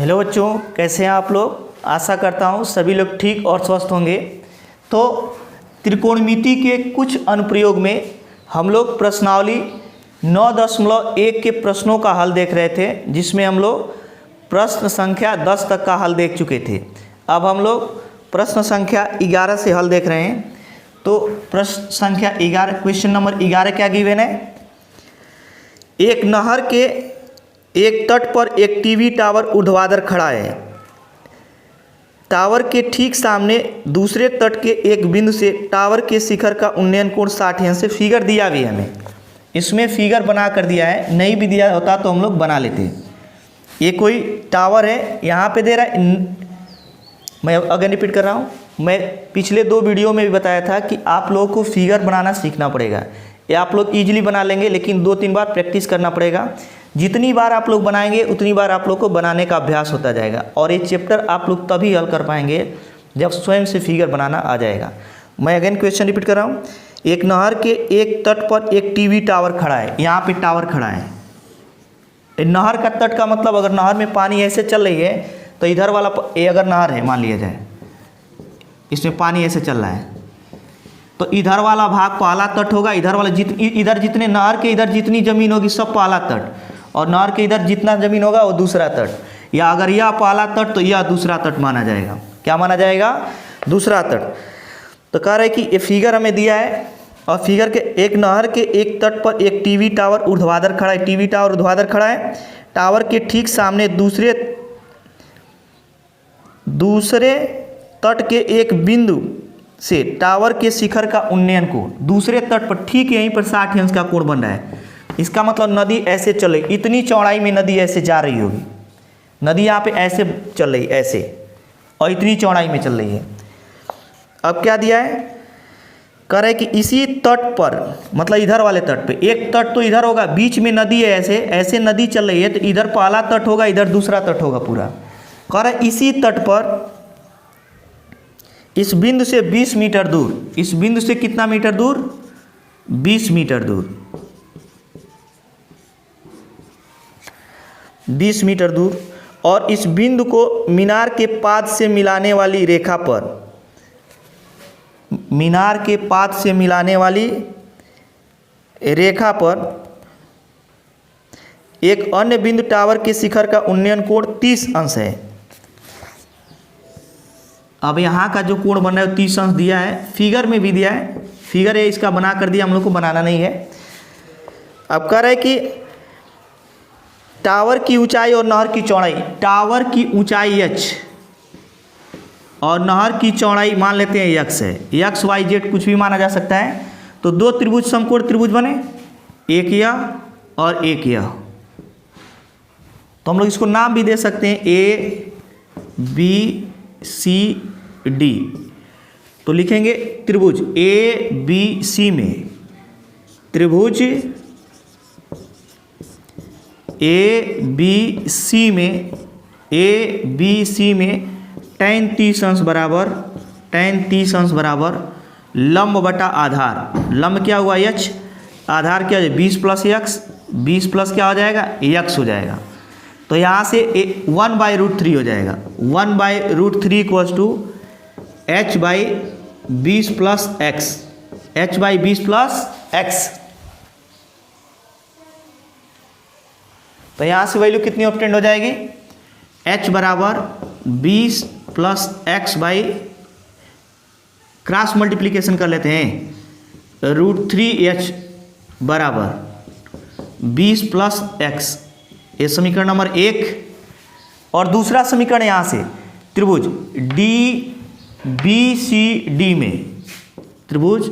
Hello बच्चों, कैसे हैं आप लोग। आशा करता हूँ सभी लोग ठीक और स्वस्थ होंगे। तो त्रिकोणमिति के कुछ अनुप्रयोग में हम लोग प्रश्नावली 9.1 के प्रश्नों का हल देख रहे थे, जिसमें हम लोग प्रश्न संख्या 10 तक का हल देख चुके थे। अब हम लोग प्रश्न संख्या 11 से हल देख रहे हैं। तो प्रश्न संख्या 11, क्वेश्चन नंबर 11 क्या गिवन है। एक नहर के एक तट पर एक टीवी टावर ऊर्ध्वाधर खड़ा है। टावर के ठीक सामने दूसरे तट के एक बिंदु से टावर के शिखर का उन्नयन कोण 60 अंश से फिगर दिया भी है। हमें इसमें फिगर बना कर दिया है, नहीं भी दिया होता तो हम लोग बना लेते। ये कोई टावर है, यहाँ पे दे रहा है। मैं अगर रिपीट कर रहा हूँ, मैं पिछले 2 वीडियो में भी बताया था कि आप लोगों को फिगर बनाना सीखना पड़ेगा। ये आप लोग इजीली बना लेंगे, लेकिन 2-3 बार प्रैक्टिस करना पड़ेगा। जितनी बार आप लोग बनाएंगे उतनी बार आप लोग को बनाने का अभ्यास होता जाएगा, और ये चैप्टर आप लोग तभी हल कर पाएंगे जब स्वयं से फिगर बनाना आ जाएगा। मैं अगेन क्वेश्चन रिपीट कर रहा हूँ। एक नहर के एक तट पर एक टीवी टावर खड़ा है। यहाँ पे टावर खड़ा है। नहर का तट का मतलब, अगर नहर में पानी ऐसे चल रही है तो इधर वाला, ये अगर नहर है मान लिया जाए, इसमें पानी ऐसे चल रहा है, तो इधर वाला भाग पहला तट होगा। इधर वाला इधर जितने नहर के इधर जितनी ज़मीन होगी सब पहला तट, और नहर के इधर जितना ज़मीन होगा वो दूसरा तट। या अगर यह पहला तट तो यह दूसरा तट माना जाएगा। क्या माना जाएगा? दूसरा तट। तो कह रहे हैं कि ये फिगर हमें दिया है, और फिगर के एक नहर के एक तट पर एक टीवी टावर ऊर्ध्वाधर खड़ा है। टीवी टावर ऊर्ध्वाधर खड़ा है। टावर के ठीक सामने दूसरे तट के एक बिंदु से टावर के शिखर का उन्नयन कोण, दूसरे तट पर ठीक यहीं पर 60 अंश का कोण बन रहा है। इसका मतलब नदी ऐसे चल रही, इतनी चौड़ाई में नदी ऐसे जा रही होगी। नदी यहाँ पे ऐसे चल रही, ऐसे, और इतनी चौड़ाई में चल रही है। अब क्या दिया है, कह रहे कि इसी तट पर, मतलब इधर वाले तट पे, एक तट तो इधर होगा, बीच में नदी है, ऐसे ऐसे नदी चल रही है, तो इधर पहला तट होगा, इधर दूसरा तट होगा पूरा। कह रहे इसी तट पर इस बिंदु से 20 मीटर दूर, इस बिंदु से कितना मीटर दूर? 20 मीटर दूर, 20 मीटर दूर। और इस बिंदु को मीनार के पाद से मिलाने वाली रेखा पर, मीनार के पाद से मिलाने वाली रेखा पर एक अन्य बिंदु टावर के शिखर का उन्नयन कोण 30 अंश है। अब यहाँ का जो कोण बन रहा है 30 अंश दिया है, फिगर में भी दिया है। फिगर है, इसका बना कर दिया, हम लोग को बनाना नहीं है। अब कह रहे कि टावर की ऊंचाई और नहर की चौड़ाई, टावर की ऊंचाई h और नहर की चौड़ाई मान लेते हैं x है। x y z कुछ भी माना जा सकता है। तो 2 त्रिभुज समकोण त्रिभुज बने, एक यह और एक यह। तो हम लोग इसको नाम भी दे सकते हैं A B C D। तो लिखेंगे त्रिभुज A B C में, त्रिभुज A B C में, A B C में tan 30 अंश बराबर लंब बटा आधार। लंब क्या हुआ? h, आधार क्या है? 20 प्लस x, 20 प्लस क्या हो जाएगा? x हो जाएगा। तो यहाँ से 1/√3 हो जाएगा। 1/√3 equals to h/20 plus x, h/20 plus x। तो यहाँ से वैल्यू कितनी ऑब्टेंड हो जाएगी? h बराबर 20 plus x by, cross multiplication कर लेते हैं, √3h बराबर 20 प्लस x। ये समीकरण नंबर 1। और दूसरा समीकरण यहाँ से त्रिभुज DBCD में, त्रिभुज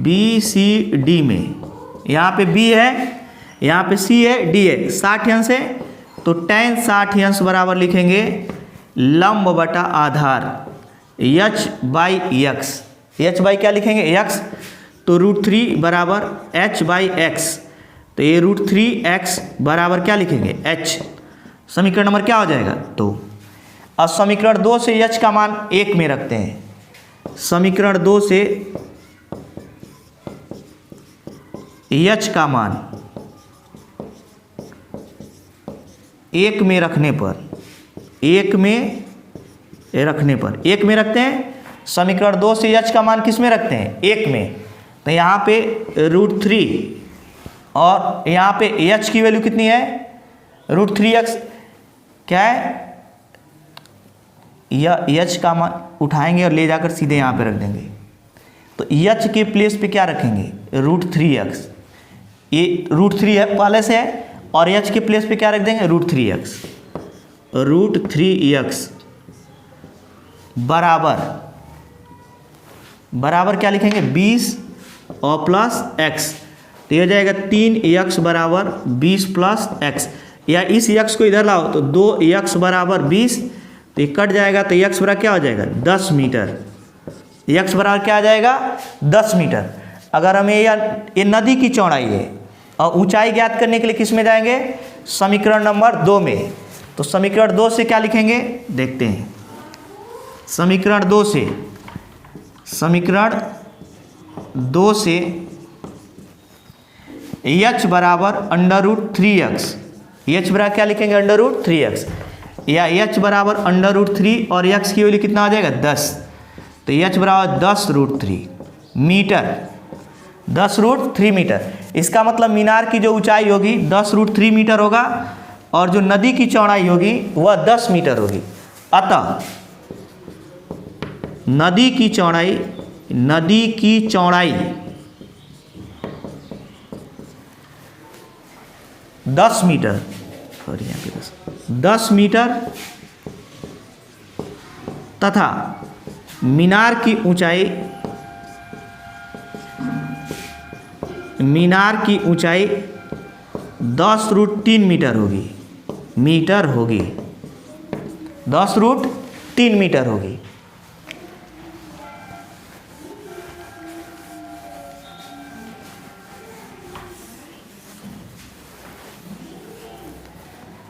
BCD में, यहाँ पे B है, यहाँ पे C है, D है, 60 अंश है। तो tan 60 अंश बराबर लिखेंगे लंब बटा आधार h/x। h बाई क्या लिखेंगे? x। तो √3 बराबर h/x। तो ये √3x बराबर क्या लिखेंगे? h। समीकरण नंबर क्या हो जाएगा? 2। अब समीकरण 2 से h का मान 1 में रखते हैं। समीकरण 2 से h का मान 1 में रखने पर 1 में रखने पर, 1 में रखते हैं। समीकरण 2 से h का मान किस में रखते हैं? 1 में। तो यहाँ पे √3 और यहाँ पे h की वैल्यू कितनी है? √3x। क्या है? यह h का मान उठाएंगे और ले जाकर सीधे यहाँ पे रख देंगे। तो h के प्लेस पे क्या रखेंगे? √3x। ये √3 है पहले से है, और h के प्लेस पे क्या रख देंगे? √3x। √3x बराबर क्या लिखेंगे? 20 और प्लस x। तो यह हो जाएगा 3x बराबर 20 प्लस x, या इस x को इधर लाओ तो 2x बराबर 20, तो ये कट जाएगा। तो x बराबर क्या हो जाएगा? 10 मीटर। x बराबर क्या आ जाएगा? 10 मीटर। अगर हमें ये नदी की चौड़ाई है और ऊंचाई ज्ञात करने के लिए किस में जाएंगे? समीकरण नंबर 2 में। तो समीकरण 2 से क्या लिखेंगे? देखते हैं। समीकरण 2 से h बराबर √3x। h बराबर क्या लिखेंगे? √3x, या h बराबर √3 और x की वैल्यू कितना आ जाएगा? 10। तो h बराबर 10√3 मीटर, 10√3 मीटर। इसका मतलब मीनार की जो ऊंचाई होगी 10√3 मीटर होगा, और जो नदी की चौड़ाई होगी वह 10 मीटर होगी। अतः नदी की चौड़ाई 10 मीटर, और यहाँ पे 10 मीटर, तथा मीनार की ऊंचाई 10√3 मीटर होगी। 10√3 मीटर होगी।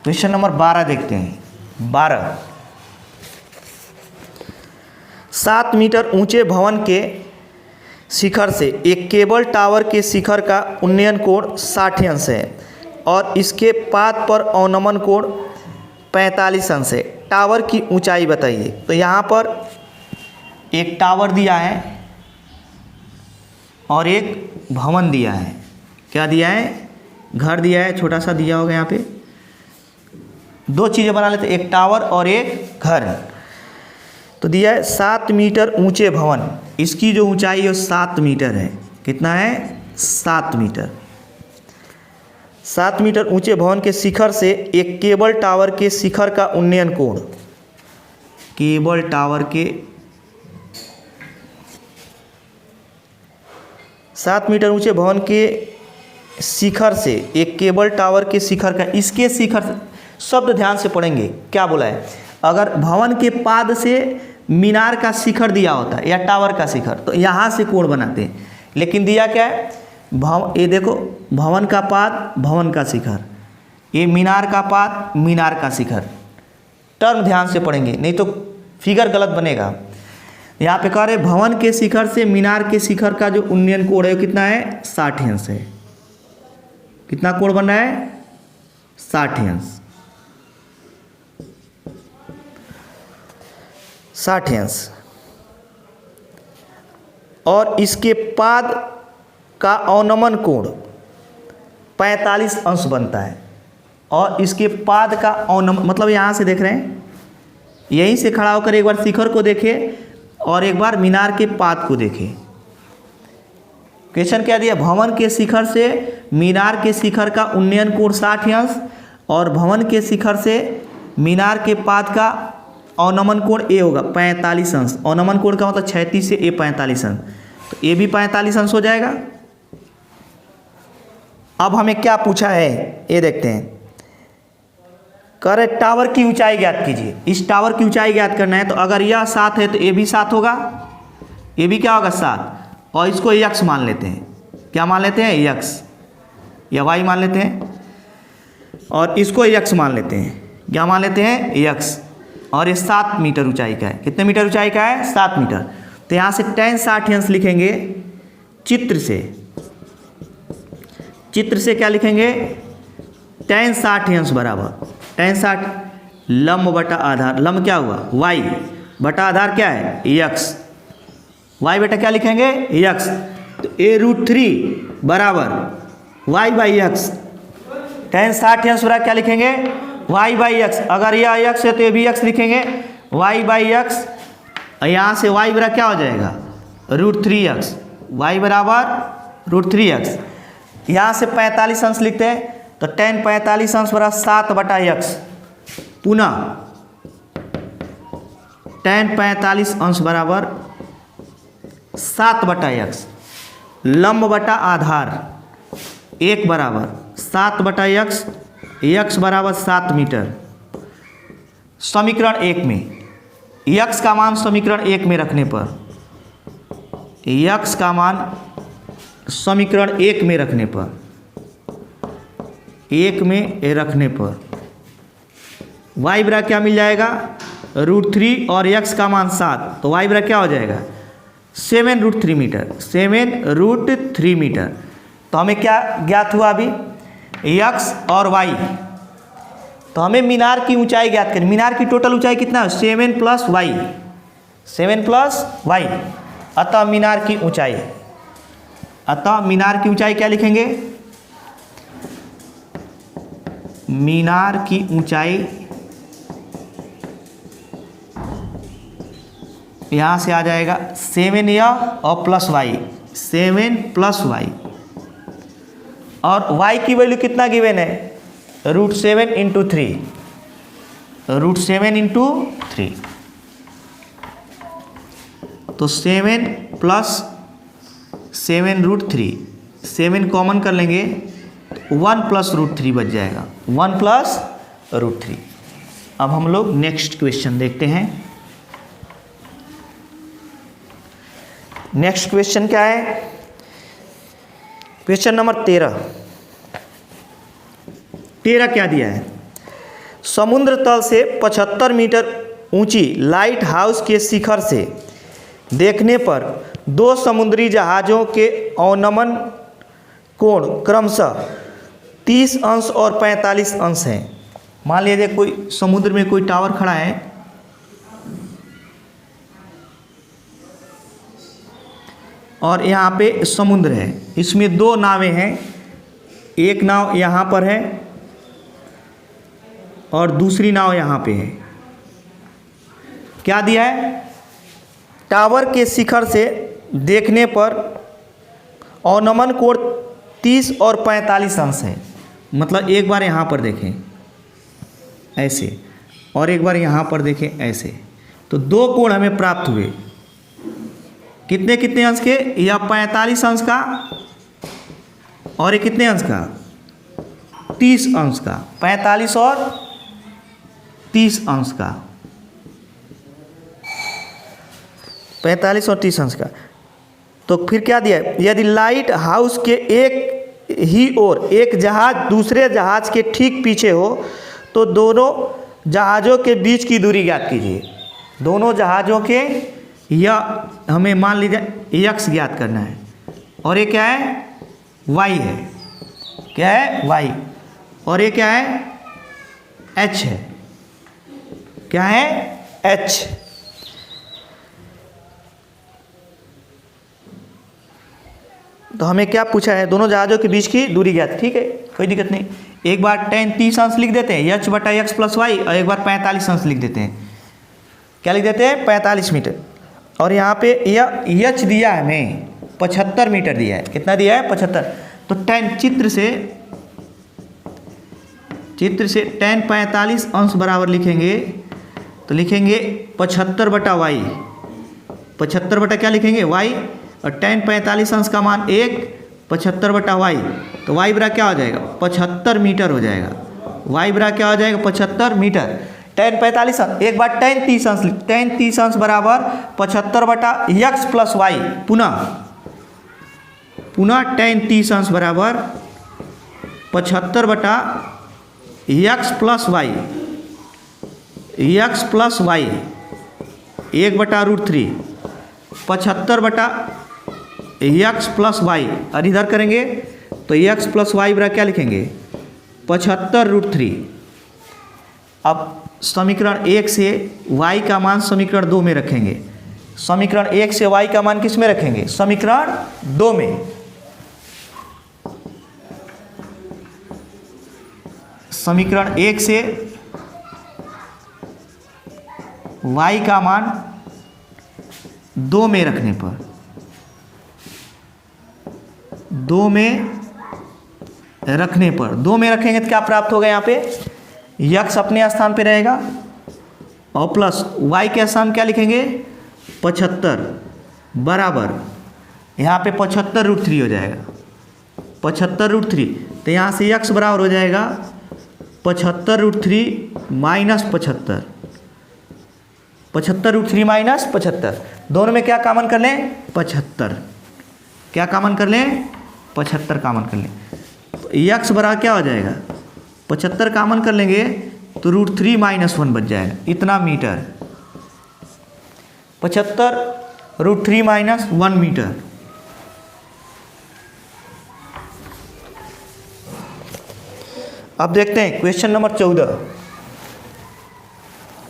क्वेश्चन नंबर 12 देखते हैं। 12, 7 मीटर ऊंचे भवन के शिखर से एक केबल टावर के शिखर का उन्नयन कोण 60 अंश है और इसके पाद पर अवनमन कोण 45 अंश है। टावर की ऊंचाई बताइए। तो यहाँ पर एक टावर दिया है और एक भवन दिया है। क्या दिया है? घर दिया है, छोटा सा दिया होगा। यहाँ पे दो चीज़ें बना लेते, एक टावर और एक घर। तो दिया है 7 मीटर ऊंचे भवन, इसकी जो ऊंचाई है 7 मीटर है। कितना है? 7 मीटर। 7 मीटर ऊंचे भवन के शिखर से एक केबल टावर के शिखर का उन्नयन कोण, केबल टावर के 7 मीटर ऊंचे भवन के शिखर से एक केबल टावर के शिखर का, इसके शिखर शब्द ध्यान से पढ़ेंगे। क्या बोला है? अगर भवन के पाद से मीनार का शिखर दिया होता है या टावर का शिखर, तो यहाँ से कोण बनाते हैं। लेकिन दिया क्या है? ये देखो, भवन का पाद, भवन का शिखर, ये मीनार का पाद, मीनार का शिखर। टर्म ध्यान से पढ़ेंगे, नहीं तो फिगर गलत बनेगा। यहाँ पे कह रहे भवन के शिखर से मीनार के शिखर का जो उन्नयन कोण है कितना है? 60 अंश है। कितना कोण बन रहा है? 60 अंश। 60 अंश। और इसके पाद का अवनमन कोण 45 अंश बनता है। और इसके पाद का अवनमन मतलब यहाँ से देख रहे हैं, यहीं से खड़ा होकर एक बार शिखर को देखें और एक बार मीनार के पाद को देखें। क्वेश्चन क्या दिया? भवन के शिखर से मीनार के शिखर का उन्नयन कोण 60 अंश और भवन के शिखर से मीनार के पाद का अवनमन कोण ए होगा 45 अंश। अवनमन कोण का मतलब 36 से ए 45 अंश, तो ए भी 45 अंश हो जाएगा। अब हमें क्या पूछा है ये देखते हैं। कह रहे टावर की ऊंचाई ज्ञात कीजिए। इस टावर की ऊंचाई ज्ञात करना है, तो अगर यह 7 है तो ए भी 7 होगा, ये भी क्या होगा? 7। और इसको x मान लेते हैं। क्या मान लेते हैं? x या y मान लेते हैं, और इसको x मान लेते हैं। क्या मान लेते हैं? x। और ये 7 मीटर ऊंचाई का है। कितने मीटर ऊंचाई का है? 7 मीटर। तो यहाँ से tan 60 अंश लिखेंगे। चित्र से क्या लिखेंगे? tan 60 अंश बराबर tan 60 लंब बटा आधार, लंब क्या हुआ y बटा आधार क्या है x, y बेटा क्या लिखेंगे x, तो a√3 बराबर y बाई एक्स, tan 60 बराबर क्या लिखेंगे y बाई एक्स, अगर यह x है तो ये भी x लिखेंगे y बाई एक्स, यहाँ से y बराबर क्या हो जाएगा √3x, y बराबर √3x, यहाँ से 45 अंश लिखते हैं तो tan 45 अंश बराबर 7 बटा x, पुनः tan 45 अंश बराबर 7 बटा x, लंब बटा आधार 1 बराबर 7 बटा x बराबर 7 मीटर। समीकरण 1 में x का मान समीकरण 1 में रखने पर, x का मान समीकरण 1 में रखने पर, 1 में रखने पर y बराबर क्या मिल जाएगा √3 और x का मान 7, तो y बराबर क्या हो जाएगा 7√3 मीटर, 7√3 मीटर। तो हमें क्या ज्ञात हुआ अभी x और y, तो हमें मीनार की ऊंचाई ज्ञात करनी, मीनार की टोटल ऊंचाई कितना है 7 प्लस y, अतः मीनार की ऊंचाई, अतः मीनार की ऊंचाई क्या लिखेंगे, मीनार की ऊंचाई यहाँ से आ जाएगा 7 या और प्लस y, 7 प्लस y, और y की वैल्यू कितना गिवन है √7 इंटू 3, √7 इंटू 3, तो 7 प्लस 7√3, 7 कॉमन कर लेंगे 1 प्लस √3 बच जाएगा, 1 प्लस √3। अब हम लोग नेक्स्ट क्वेश्चन देखते हैं। नेक्स्ट क्वेश्चन क्या है, क्वेश्चन नंबर 13 क्या दिया है, समुद्र तल से 75 मीटर ऊंची लाइट हाउस के शिखर से देखने पर 2 समुद्री जहाज़ों के अवनमन कोण क्रमशः 30 अंश और 45 अंश हैं। मान लीजिए कोई समुद्र में कोई टावर खड़ा है, और यहाँ पे समुद्र है, इसमें 2 नावें हैं, एक नाव यहाँ पर है और दूसरी नाव यहाँ पे है। क्या दिया है, टावर के शिखर से देखने पर अवनमन कोण 30 और 45 अंश है, मतलब एक बार यहाँ पर देखें ऐसे और एक बार यहाँ पर देखें ऐसे, तो 2 कोण हमें प्राप्त हुए, कितने कितने अंश के, या 45 अंश का और ये कितने अंश का 30 अंश का, 45 और 30 अंश का, 45 और 30 अंश का। तो फिर क्या दिया है, यदि लाइट हाउस के एक ही ओर एक जहाज दूसरे जहाज के ठीक पीछे हो तो दोनों जहाज़ों के बीच की दूरी ज्ञात कीजिए। दोनों जहाज़ों के, या हमें मान लीजिए x ज्ञात करना है, और ये क्या है y है, क्या है y, और ये क्या है h है, क्या है h। तो हमें क्या पूछा है, दोनों जहाज़ों के बीच की दूरी ज्ञात, ठीक है कोई दिक्कत नहीं। एक बार tan 30 अंश लिख देते हैं h बटा x प्लस y, और एक बार 45 अंश लिख देते हैं, क्या लिख देते हैं 45 मीटर, और यहाँ पे यह h दिया है हमें 75 मीटर दिया है, कितना दिया है 75, तो tan चित्र से tan 45 अंश बराबर लिखेंगे, तो लिखेंगे 75 बटा y, 75 बटा क्या लिखेंगे y, और tan 45 अंश का मान 1, 75 बटा y, तो y बराबर क्या हो जाएगा 75 मीटर हो जाएगा, y बराबर क्या हो जाएगा 75 मीटर। tan 45 अंश, एक बार tan 30 अंश, tan 30 अंश बराबर 75 बटा x प्लस y, पुनः tan 30 अंश बराबर 75 बटा x plus y, x plus y 1 बटा √3, 75 बटा x प्लस y, और इधर करेंगे तो x प्लस y बराबर क्या लिखेंगे 75 √3, अब समीकरण 1 से y का मान समीकरण 2 में रखेंगे। समीकरण 1 से y का मान किस में रखेंगे? समीकरण 2 में। समीकरण 1 से y का मान 2 में रखने पर, 2 में रखेंगे तो क्या प्राप्त होगा? यहाँ पे यक्स अपने स्थान पे रहेगा और प्लस y के स्थान क्या लिखेंगे? 75 बराबर यहाँ पे 75√3 हो जाएगा। 75√3 तो यहाँ से यक्स बराबर हो जाएगा 75√3 माइनस 75। 75√3 माइनस 75, दोनों में क्या कॉमन कर लें? 75। क्या कॉमन कर लें? 75 कॉमन कर लें तो यक्स बराबर क्या हो जाएगा? 75 कॉमन कर लेंगे तो √3 माइनस 1 बच जाएगा, इतना मीटर। 75 √3 minus 1 metre. अब देखते हैं क्वेश्चन नंबर 14।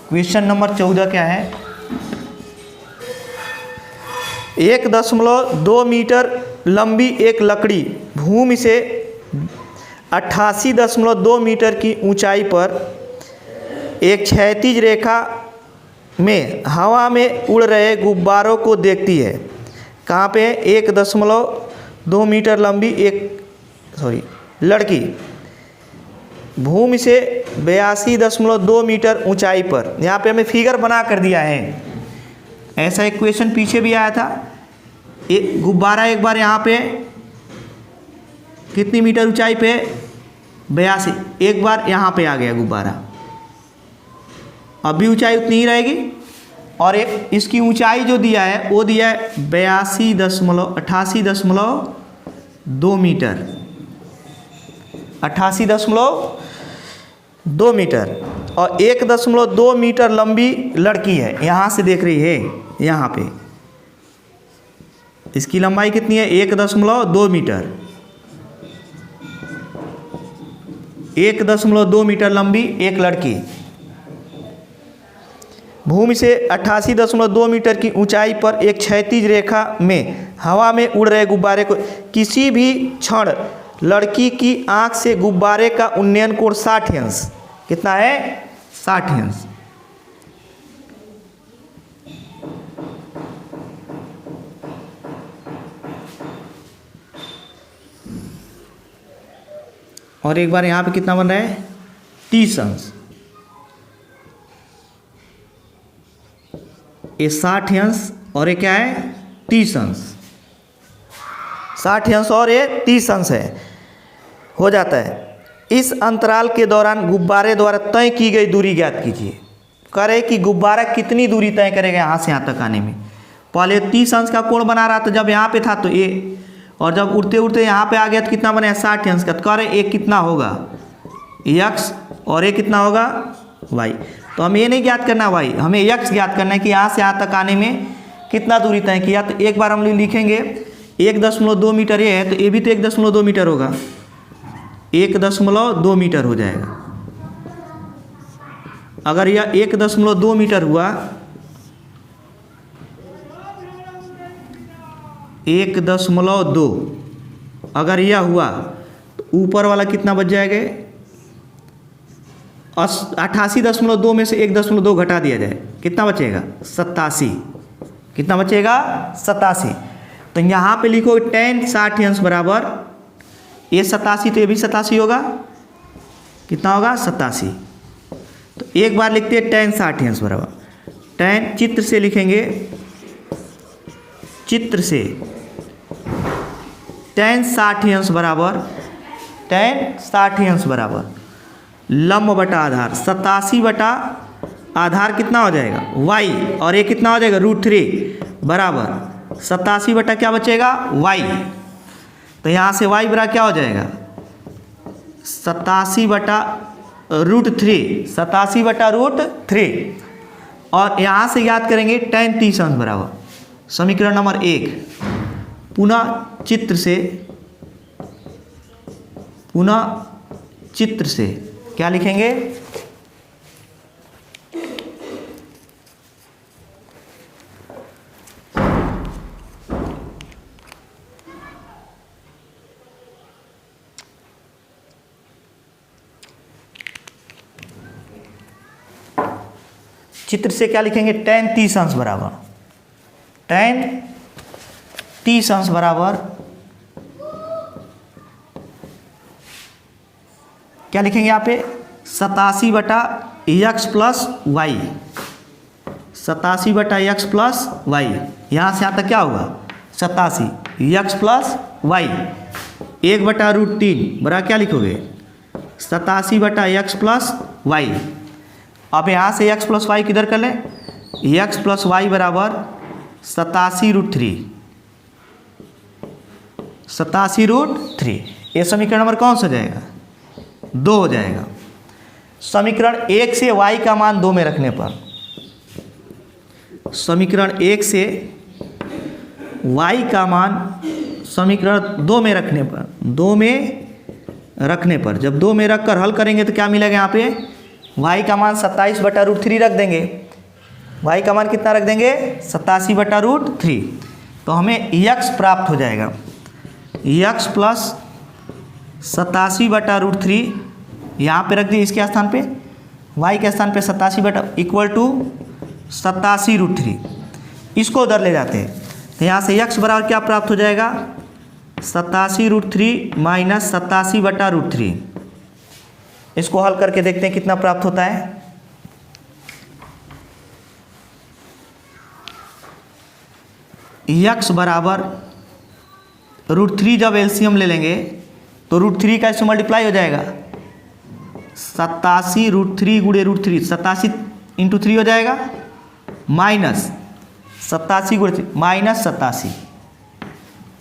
क्वेश्चन नंबर 14 क्या है? 1.2 मीटर लंबी एक लकड़ी भूमि से 88.2 मीटर की ऊंचाई पर एक क्षैतिज रेखा में हवा में उड़ रहे गुब्बारों को देखती है। कहाँ पे? 1.2 मीटर लंबी लड़की भूमि से 82.2 मीटर ऊंचाई पर। यहाँ पे हमें फिगर बना कर दिया है। ऐसा एक क्वेश्चन पीछे भी आया था। एक गुब्बारा एक बार यहाँ पे कितनी मीटर ऊंचाई पे? 82। एक बार यहाँ पे आ गया गुब्बारा, अब भी ऊंचाई उतनी ही रहेगी। और एक इसकी ऊंचाई जो दिया है वो दिया है 88.2 मीटर। 88.2 मीटर और 1.2 मीटर लंबी लड़की है, यहाँ से देख रही है। यहाँ पे इसकी लंबाई कितनी है? 1.2 मीटर। 1.2 मीटर लंबी एक लड़की भूमि से 88.2 मीटर की ऊंचाई पर एक क्षैतिज रेखा में हवा में उड़ रहे गुब्बारे को किसी भी क्षण लड़की की आंख से गुब्बारे का उन्नयन कोण 60 अंश। कितना है? 60 अंश। और एक बार यहाँ पे कितना बन रहा है? 30 अंश। ये 60 अंश और ये क्या है? 30 अंश। 60 अंश और ये 30 अंश है, हो जाता है। इस अंतराल के दौरान गुब्बारे द्वारा तय की गई दूरी ज्ञात कीजिए। करे कि गुब्बारा कितनी दूरी तय करेगा यहाँ से यहाँ तक आने में। पहले 30 अंश का कोण बना रहा था जब यहाँ पे था तो ये, और जब उड़ते उड़ते यहाँ पे आ गया तो कितना बना? 60 अंश का। तो करे एक कितना होगा? यक्स, और एक कितना होगा? वाई। तो हमें ये नहीं ज्ञात करना वाई, हमें यक्स ज्ञात करना है कि यहाँ से यहाँ तक आने में कितना दूरी तय किया। तो एक बार हम लिखेंगे 1.2 मीटर ये है तो ये भी तो 1.2 मीटर होगा, 1.2 मीटर हो जाएगा। अगर यह 1.2 मीटर हुआ, 1.2 अगर यह हुआ तो ऊपर वाला कितना बच जाएगा? 88.2 में से 1.2 घटा दिया जाए, कितना बचेगा? 87। कितना बचेगा? 87। तो यहाँ पे लिखो tan 60 अंश बराबर ये 87, तो ये भी 87 होगा। कितना होगा? 87। तो एक बार लिखते हैं tan 60 अंश बराबर tan, चित्र से लिखेंगे, चित्र से tan 60 अंश बराबर tan 60 अंश बराबर लंब बटा आधार 87 बटा आधार कितना हो जाएगा? y, और ये कितना हो जाएगा? √3 बराबर 87 बटा क्या बचेगा? y। तो यहाँ से y बराबर क्या हो जाएगा? 87 बटा √3, 87 बटा √3। और यहाँ से याद करेंगे tan 30 अंश बराबर समीकरण नंबर 1। पुनः चित्र से क्या लिखेंगे? चित्र से क्या लिखेंगे, tan 30 अंश बराबर, tan 30 अंश बराबर क्या लिखेंगे यहाँ पे, 87/x plus Y, 87/x plus Y. यहाँ से यहाँ तक क्या होगा, 87 x प्लस वाई, 1/√3 बराबर क्या लिखोगे, 87/x प्लस वाई। अब यहाँ से x प्लस वाई किधर कर लें, x प्लस वाई बराबर 87√3, 87√3। ये समीकरण नंबर कौन सा हो जाएगा, 2 हो जाएगा। समीकरण 1 से y का मान 2 में रखने पर, समीकरण 1 से y का मान समीकरण 2 में रखने पर, 2 में रखने पर जब 2 में रख कर हल करेंगे तो क्या मिलेगा, यहाँ पे y का मान 27/√3 रख देंगे। y का मान कितना रख देंगे, 87/√3। तो हमें x प्राप्त हो जाएगा, x प्लस 87/√3 यहाँ पे रख दिए, इसके स्थान पे y के स्थान पे 87 इक्वल टू 87√3। इसको उधर ले जाते हैं तो यहाँ से x बराबर क्या प्राप्त हो जाएगा, 87√3 माइनस 87/√3। इसको हल करके देखते हैं कितना प्राप्त होता है। x बराबर √3 जब एलसीएम ले लेंगे तो √3 का इससे मल्टीप्लाई हो जाएगा, 87√3 गुणे √3, 87 इंटू 3 हो जाएगा, माइनस 87 गुणे 3 माइनस 87।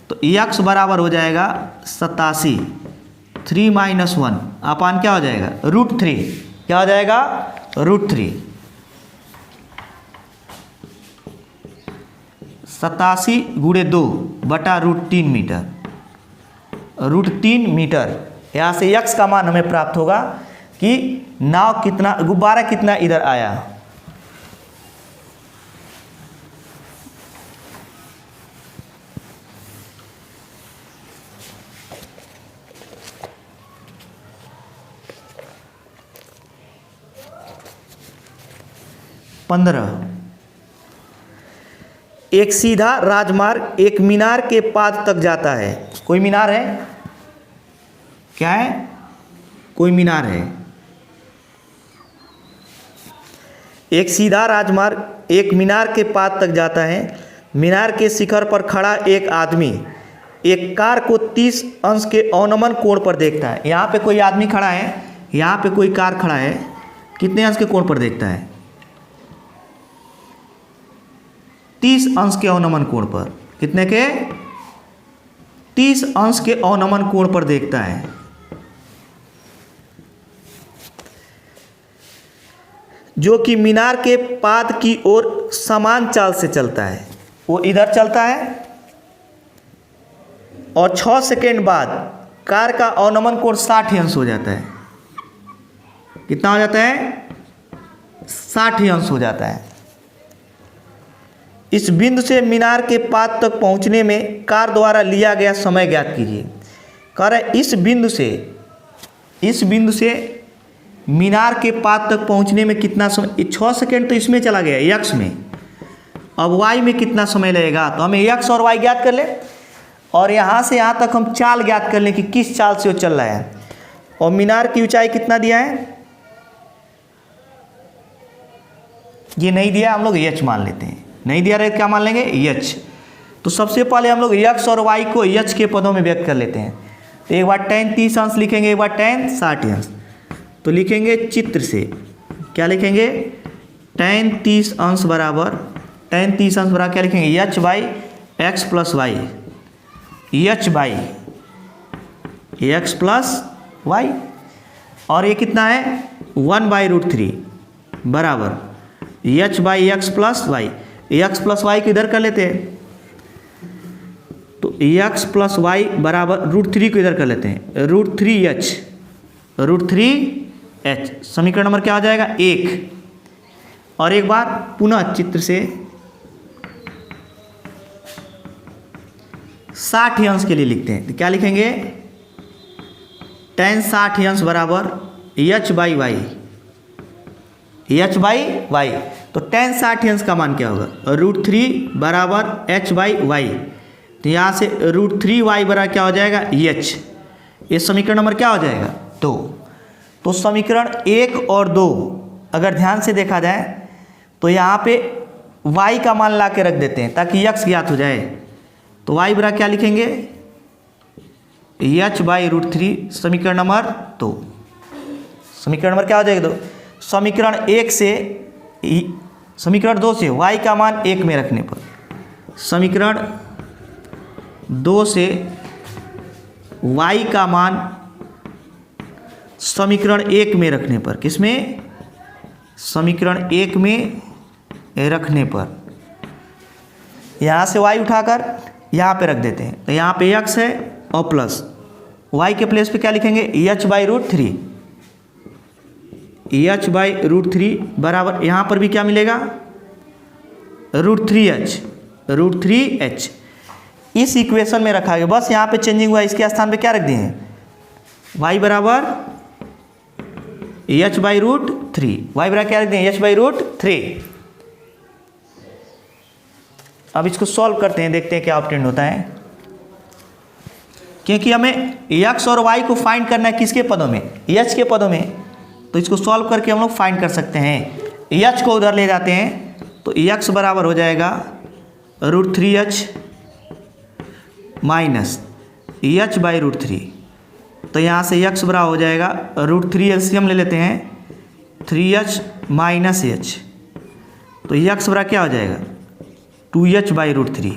तो x बराबर हो जाएगा 87, 3 माइनस 1 अपान क्या हो जाएगा, √3। क्या हो जाएगा, √3। 87 गुणे 2 बटा √3 मीटर, √3 मीटर। यहाँ से x का मान हमें प्राप्त होगा कि नाव कितना, गुब्बारा कितना इधर आया। एक सीधा राजमार्ग एक मीनार के पाद तक जाता है। कोई मीनार है, क्या है, कोई मीनार है। एक सीधा राजमार्ग एक मीनार के पाद तक जाता है। मीनार के शिखर पर खड़ा एक आदमी एक कार को 30 अंश के अवनमन कोण पर देखता है। यहाँ पे कोई आदमी खड़ा है, यहाँ पे कोई कार खड़ा है, कितने अंश के कोण पर देखता है, 30 अंश के अवनमन कोण पर। कितने के, 30 अंश के अवनमन कोण पर देखता है। जो कि मीनार के पाद की ओर समान चाल से चलता है। वो इधर चलता है और 6 सेकेंड बाद कार का अवनमन कोण 60 अंश हो जाता है। कितना हो जाता है, 60 अंश हो जाता है। इस बिंदु से मीनार के पाद तक पहुंचने में कार द्वारा लिया गया समय ज्ञात कीजिए। कह रहे इस बिंदु से मीनार के पाद तक पहुंचने में कितना समय, 6 सेकेंड तो इसमें चला गया x में, अब y में कितना समय लगेगा। तो हमें x और y ज्ञात कर ले और यहाँ से यहाँ तक हम चाल ज्ञात कर लें कि किस चाल से वो चल रहा है। और मीनार की ऊंचाई कितना दिया है, ये नहीं दिया, हम लोग h मान लेते हैं। नहीं दिया रहे क्या मान लेंगे, h। तो सबसे पहले हम लोग x और y को h के पदों में व्यक्त कर लेते हैं। तो एक बार tan 30 अंश लिखेंगे, एक बार tan 60 अंश। तो लिखेंगे चित्र से, क्या लिखेंगे, tan 30 अंश बराबर, tan 30 अंश बराबर क्या लिखेंगे, h by x plus Y, h by x plus Y. और ये कितना है, 1/√3 बराबर h by X plus Y. X plus Y को इधर कर लेते हैं, तो एक्स प्लस वाई बराबर √3 को इधर कर लेते हैं, √3h, √3h। समीकरण नंबर क्या हो जाएगा, 1। और एक बार पुनः चित्र से 60 अंश के लिए लिखते हैं। तो क्या लिखेंगे, tan 60 अंश बराबर h by Y, h by Y. तो टेन साठियंस का मान क्या होगा, √3 बराबर h/y। तो यहाँ से √3y बराबर क्या हो जाएगा, h। ये समीकरण नंबर क्या हो जाएगा, 2। तो समीकरण 1 और 2 अगर ध्यान से देखा जाए तो यहाँ पे y का मान ला के रख देते हैं ताकि x ज्ञात हो जाए। तो y बराबर क्या लिखेंगे, h/√3 समीकरण नंबर 2। समीकरण नंबर क्या हो जाएगा, 2। समीकरण 1 से समीकरण 2 से y का मान 1 में रखने पर, समीकरण 2 से y का मान समीकरण 1 में रखने पर, किसमें, समीकरण 1 में रखने पर यहाँ से y उठाकर यहाँ पे रख देते हैं। तो यहाँ पे x है और प्लस y के प्लेस पे क्या लिखेंगे, h/√3। h/√3 बराबर यहाँ पर भी क्या मिलेगा, √3h। इस इक्वेशन में रखा गया, बस यहाँ पे चेंजिंग हुआ, इसके स्थान पे क्या रख दिए हैं, y बराबर h/√3। y बराबर क्या रख दिए, h/√3। अब इसको सॉल्व करते हैं, देखते हैं क्या ऑब्टेन होता है, क्योंकि हमें x और y को फाइंड करना है किसके पदों में, h के पदों में। तो इसको सॉल्व करके हम लोग फाइंड कर सकते हैं। h को उधर ले जाते हैं तो x बराबर हो जाएगा √3h माइनस h/√3। तो यहाँ से x बराबर हो जाएगा √3 एलसीएम ले लेते हैं, 3h माइनस h। तो x बराबर क्या हो जाएगा, 2h/√3,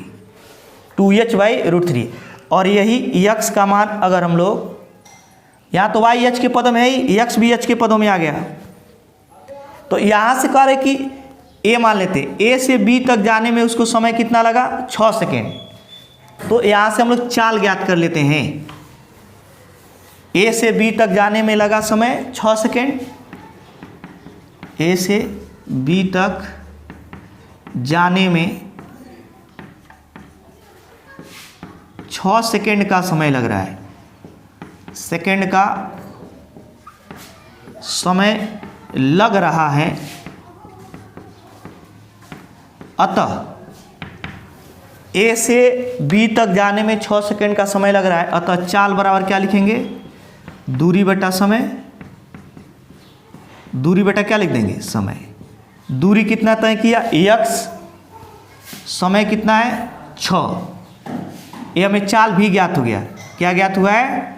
2h/√3। और यही x का मान अगर हम लोग यहाँ तो y h के पदों में है ही, x भी h के पदों में आ गया। तो यहाँ से कह रहे कि a मान लेते, a से b तक जाने में उसको समय कितना लगा, 6 सेकेंड। तो यहाँ से हम लोग चाल ज्ञात कर लेते हैं, a से b तक जाने में लगा समय 6 सेकेंड, a से b तक जाने में 6 सेकेंड का समय लग रहा है, सेकेंड का समय लग रहा है। अतः ए से बी तक जाने में 6 सेकेंड का समय लग रहा है, अतः चाल बराबर क्या लिखेंगे, दूरी बटा समय, दूरी बटा क्या लिख देंगे, समय। दूरी कितना तय किया, x, समय कितना है 6। ये हमें चाल भी ज्ञात हो गया, क्या ज्ञात हुआ है,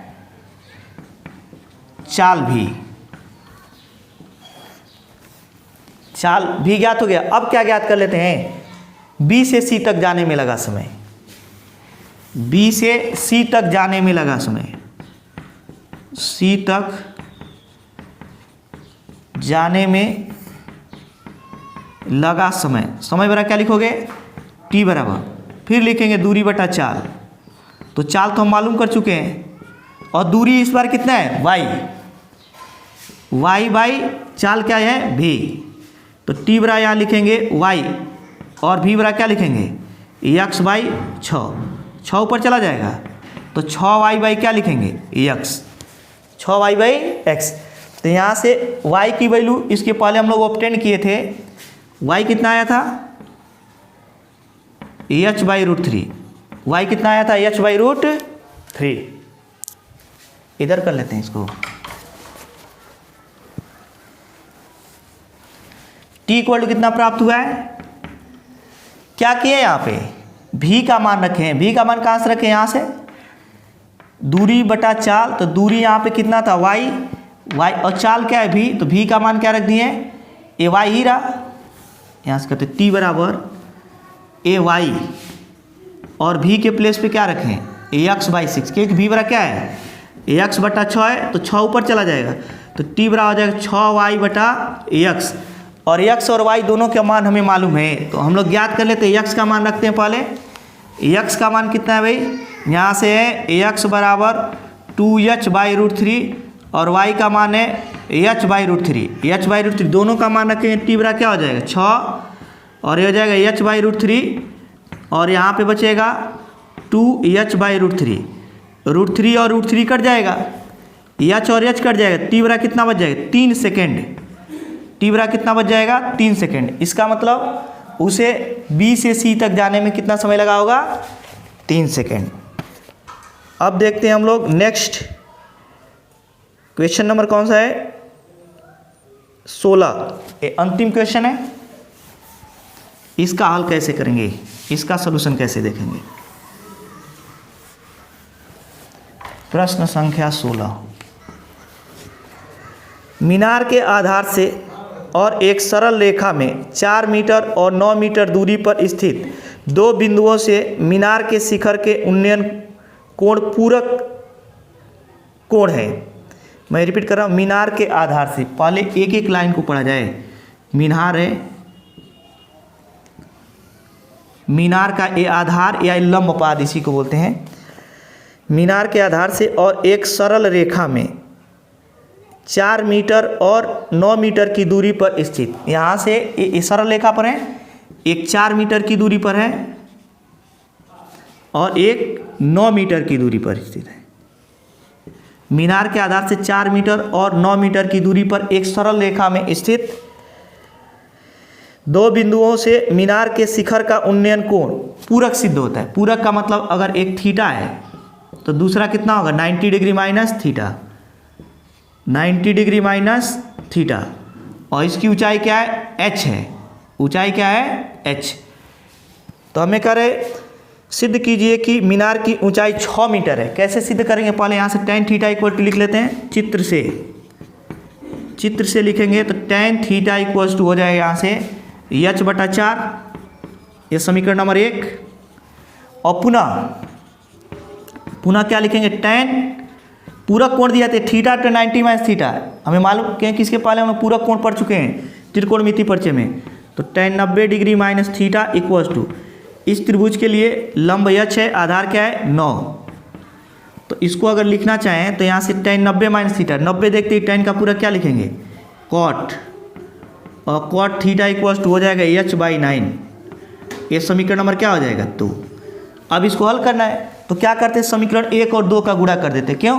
चाल भी, चाल भी ज्ञात हो गया। अब क्या ज्ञात कर लेते हैं, B से C तक जाने में लगा समय, B से C तक जाने में लगा समय, C तक जाने में लगा समय, समय बराबर क्या लिखोगे, T बराबर, फिर लिखेंगे दूरी बटा चाल। तो चाल तो हम मालूम कर चुके हैं, और दूरी इस बार कितना है, y बाई चाल क्या है, v। तो t बराबर यहाँ लिखेंगे y, और v बराबर क्या लिखेंगे, x/6। 6 ऊपर चला जाएगा तो 6y बाई क्या लिखेंगे, x, 6y/x। तो यहाँ से y की वैल्यू इसके पहले हम लोग ऑब्टेन किए थे, y कितना आया था, h/√3। y कितना आया था, h/√3। इधर कर लेते हैं इसको, t इक्वल कितना प्राप्त हुआ है, क्या किए यहाँ पे, v का मान रखे हैं। v का मान कहाँ से रखे, यहाँ से दूरी बटा चाल। तो दूरी यहाँ पे कितना था, y, और चाल क्या है, v। तो v का मान क्या रख दिए, ay ही रहा। यहाँ से कहते t बराबर ay, और v के प्लेस पे क्या रखें, ax/6, क्योंकि v बराबर क्या है, ax/6 है, तो 6 ऊपर चला जाएगा। तो t बराबर हो जाएगा 6y/x, और x और y दोनों के मान हमें मालूम है, तो हम लोग ज्ञात कर लेते हैं। x का मान रखते हैं पहले, x का मान कितना है भाई, यहाँ से है x बराबर 2h/√3, और y का मान है h/√3। h/√3 दोनों का मान रखेंगे, t बराबर क्या हो जाएगा 6, और ये हो जाएगा h/√3, और यहाँ पे बचेगा 2h/√3। √3 और √3 कट जाएगा, h और h कट जाएगा, t बराबर कितना बच जाएगा, 3 सेकेंड। टी बराबर कितना बच जाएगा 3 सेकेंड। इसका मतलब उसे बी से सी तक जाने में कितना समय लगा होगा 3 सेकेंड। अब देखते हैं हम लोग नेक्स्ट क्वेश्चन नंबर कौन सा है 16। ये अंतिम क्वेश्चन है। इसका हल कैसे करेंगे, इसका सलूशन कैसे देखेंगे। प्रश्न संख्या 16। मीनार के आधार से और एक सरल रेखा में 4 मीटर और 9 मीटर दूरी पर स्थित दो बिंदुओं से मीनार के शिखर के उन्नयन कोण पूरक कोण है। मैं रिपीट कर रहा हूँ, मीनार के आधार से, पहले एक एक लाइन को पढ़ा जाए। मीनार है, मीनार का ये आधार या लंब पाद इसी को बोलते हैं। मीनार के आधार से और एक सरल रेखा में 4 मीटर और 9 मीटर की दूरी पर स्थित, यहाँ से ये सरल रेखा पर है, एक 4 मीटर की दूरी पर है और एक 9 मीटर की दूरी पर स्थित है। मीनार के आधार से 4 मीटर और 9 मीटर की दूरी पर एक सरल रेखा में स्थित दो बिंदुओं से मीनार के शिखर का उन्नयन कोण पूरक सिद्ध होता है। पूरक का मतलब अगर एक थीटा है तो दूसरा कितना होगा 90 degree minus theta, 90 degree minus theta. और इसकी ऊंचाई क्या है h है, ऊंचाई क्या है h। तो हमें कह रहे सिद्ध कीजिए कि मीनार की ऊंचाई 6 मीटर है। कैसे सिद्ध करेंगे, पहले यहाँ से tan थीटा इक्वल टू लिख लेते हैं। चित्र से लिखेंगे तो tan थीटा इक्वल टू हो जाएगा यहाँ से h/4, ये समीकरण नंबर 1। और पुनः क्या लिखेंगे, tan पूरक कोण दिया था थीटा तो 90 माइनस थीटा, हमें मालूम कि किसके पहले हम पूरक कोण पढ़ चुके हैं त्रिकोणमिति परिचय में। तो tan 90 degree minus theta equal to, इस त्रिभुज के लिए लंब h है, आधार क्या है 9। तो इसको अगर लिखना चाहें तो यहाँ से tan 90 माइनस थीटा, 90 देखते ही tan का पूरक क्या लिखेंगे cot, और cot थीटा इक्वल टू हो जाएगा h/9। ये समीकरण नंबर क्या हो जाएगा 2। अब इसको हल करना है तो क्या करते हैं, समीकरण 1 और 2 का गुणा कर देते हैं। क्यों,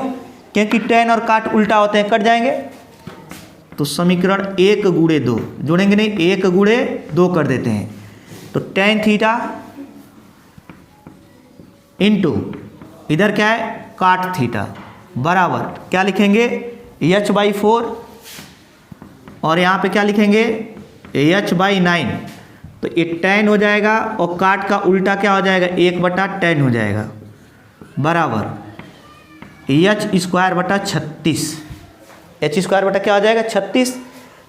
क्योंकि tan और काट उल्टा होते हैं, कट जाएंगे। तो समीकरण 1 गुणे 2 जोड़ेंगे नहीं, 1 गुणे 2 कर देते हैं। तो tan थीटा इंटू इधर क्या है काट थीटा बराबर क्या लिखेंगे h/4, और यहाँ पे क्या लिखेंगे h/9। तो ये tan हो जाएगा और काट का उल्टा क्या हो जाएगा 1/tan हो जाएगा बराबर h²/36। h² क्या हो जाएगा 36।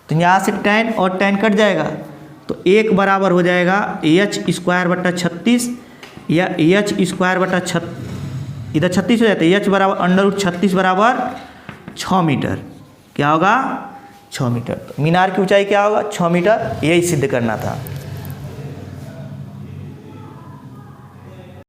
तो यहाँ से tan और tan कट जाएगा तो 1 बराबर हो जाएगा h²/36 या h²/36, इधर 36 हो जाता है, h बराबर √36 बराबर 6 मीटर। क्या होगा 6 मीटर। मीनार की ऊंचाई क्या होगा 6 मीटर, यही सिद्ध करना था।